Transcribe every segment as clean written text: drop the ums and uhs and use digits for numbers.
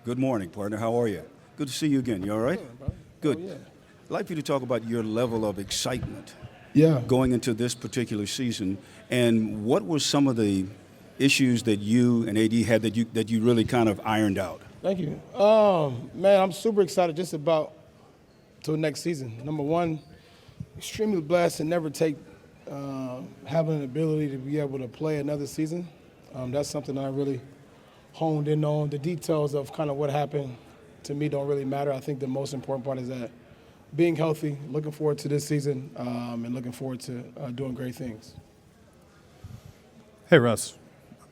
Good morning, partner. How are you? Good to see you again. You all right? Good. Oh, yeah. I'd like for you to talk about your level of excitement Yeah. going into this particular season, and what were some of the issues that you and AD had that you really kind of ironed out? Thank you. Man, I'm super excited just about till next season. Number one, extremely blessed and never take having an ability to be able to play another season. That's something I really honed in on. The details of kind of what happened to me don't really matter. I think the most important part is that being healthy, looking forward to this season, and looking forward to doing great things. Hey, Russ.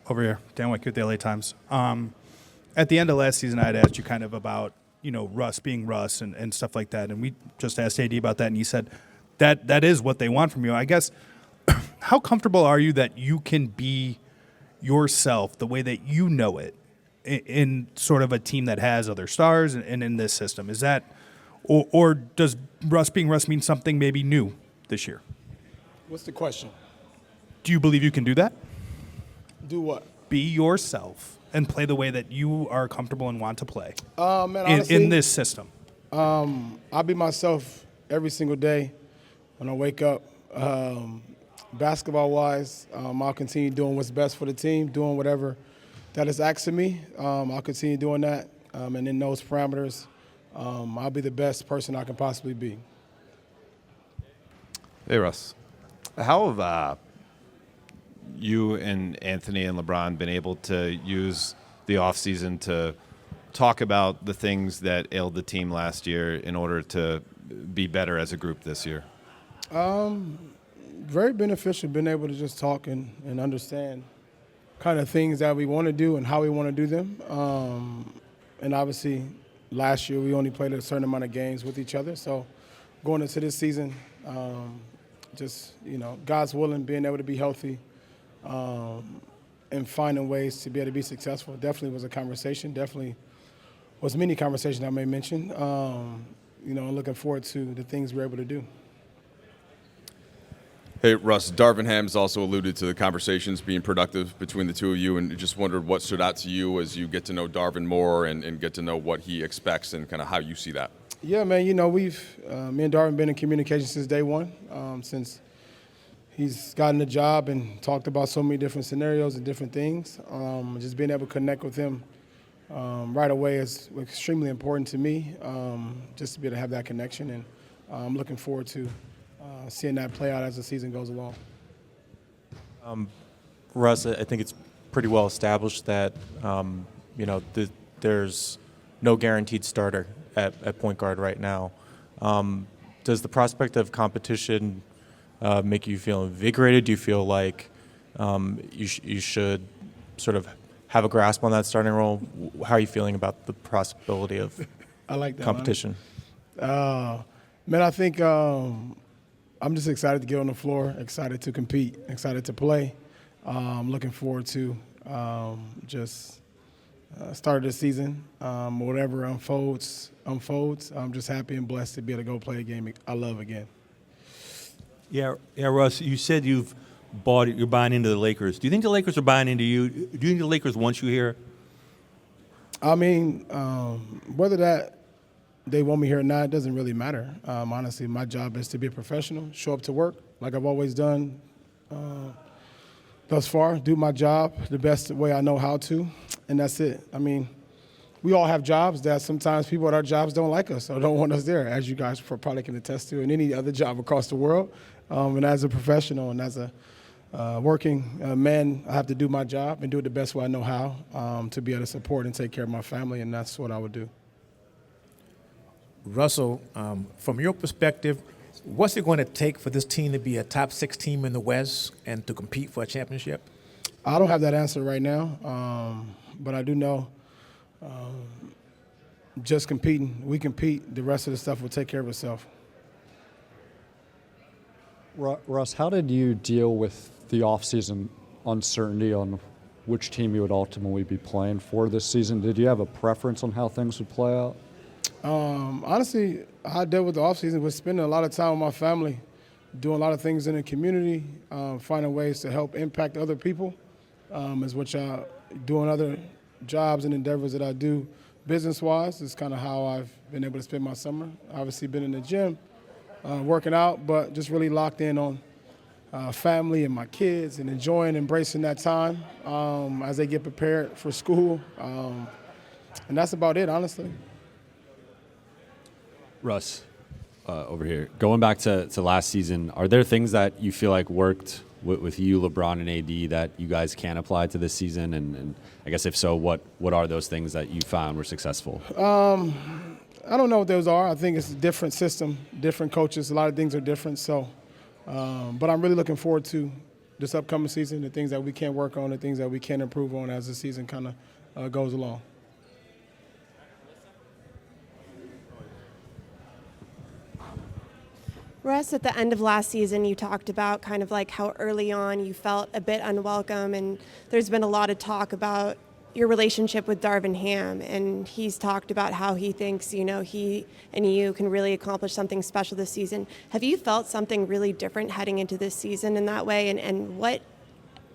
Over here. Dan Wick with the LA Times. At the end of last season, I had asked you kind of about, Russ being Russ and stuff like that. And we just asked AD about that, and he said that is what they want from you. I guess, how comfortable are you that you can be yourself the way that you know it in sort of a team that has other stars and in this system? Is that, or does Russ being Russ mean something maybe new this year? What's the question? Do you believe you can do that? Do what? Be yourself and play the way that you are comfortable and want to play Man, honestly, in this system. I'll be myself every single day when I wake up. Basketball-wise, I'll continue doing what's best for the team, doing whatever that is asked of me. I'll continue doing that, and in those parameters, I'll be the best person I can possibly be. Hey, Russ. How have you and Anthony and LeBron been able to use the offseason to talk about the things that ailed the team last year in order to be better as a group this year? Very beneficial being able to just talk and understand kind of things that we want to do and how we want to do them. And obviously, last year we only played a certain amount of games with each other. So going into this season, God's willing, being able to be healthy and finding ways to be able to be successful definitely was a conversation. Definitely was many conversations I may mention. Looking forward to the things we're able to do. Hey, Russ, Darvin Ham has also alluded to the conversations being productive between the two of you, and just wondered what stood out to you as you get to know Darvin more and get to know what he expects and kind of how you see that. Yeah, man, we've, me and Darvin been in communication since day one, since he's gotten the job and talked about so many different scenarios and different things. Just being able to connect with him right away is extremely important to me, just to be able to have that connection. And I'm looking forward to seeing that play out as the season goes along. Russ, I think it's pretty well established that, there's no guaranteed starter at point guard right now. Does the prospect of competition make you feel invigorated? Do you feel like you should sort of have a grasp on that starting role? How are you feeling about the possibility of I like that competition? Man, I think I'm just excited to get on the floor, excited to compete, excited to play. Looking forward to start of the season. Whatever unfolds. I'm just happy and blessed to be able to go play a game I love again. Yeah, Russ, you said you're buying into the Lakers. Do you think the Lakers are buying into you? Do you think the Lakers want you here? I mean, whether that they want me here or not, it doesn't really matter. Honestly, my job is to be a professional, show up to work like I've always done thus far, do my job the best way I know how to, and that's it. I mean, we all have jobs that sometimes people at our jobs don't like us or don't want us there, as you guys probably can attest to in any other job across the world. And as a professional and as a working man, I have to do my job and do it the best way I know how to be able to support and take care of my family, and that's what I would do. Russell, from your perspective, what's it going to take for this team to be a top 6 team in the West and to compete for a championship? I don't have that answer right now, but I do know just competing, we compete, the rest of the stuff will take care of itself. Russ, how did you deal with the offseason uncertainty on which team you would ultimately be playing for this season? Did you have a preference on how things would play out? Honestly, how I dealt with the offseason was spending a lot of time with my family, doing a lot of things in the community, finding ways to help impact other people, doing other jobs and endeavors that I do business-wise, is kind of how I've been able to spend my summer. Obviously been in the gym, working out, but just really locked in on family and my kids and enjoying, embracing that time as they get prepared for school. And that's about it, honestly. Russ, over here. Going back to last season, are there things that you feel like worked with you, LeBron, and AD that you guys can apply to this season? And I guess if so, what are those things that you found were successful? I don't know what those are. I think it's a different system, different coaches. A lot of things are different. So, but I'm really looking forward to this upcoming season, the things that we can work on, the things that we can improve on as the season kind of goes along. Russ, at the end of last season, you talked about kind of like how early on you felt a bit unwelcome, and there's been a lot of talk about your relationship with Darvin Ham, and he's talked about how he thinks, he and you can really accomplish something special this season. Have you felt something really different heading into this season in that way, and what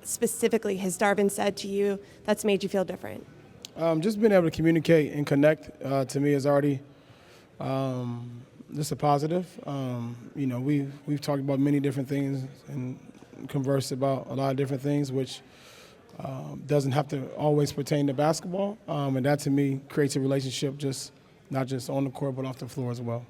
specifically has Darvin said to you that's made you feel different? Just being able to communicate and connect to me is already just a positive. We've talked about many different things and conversed about a lot of different things, which doesn't have to always pertain to basketball. And that, to me, creates a relationship not just on the court but off the floor as well.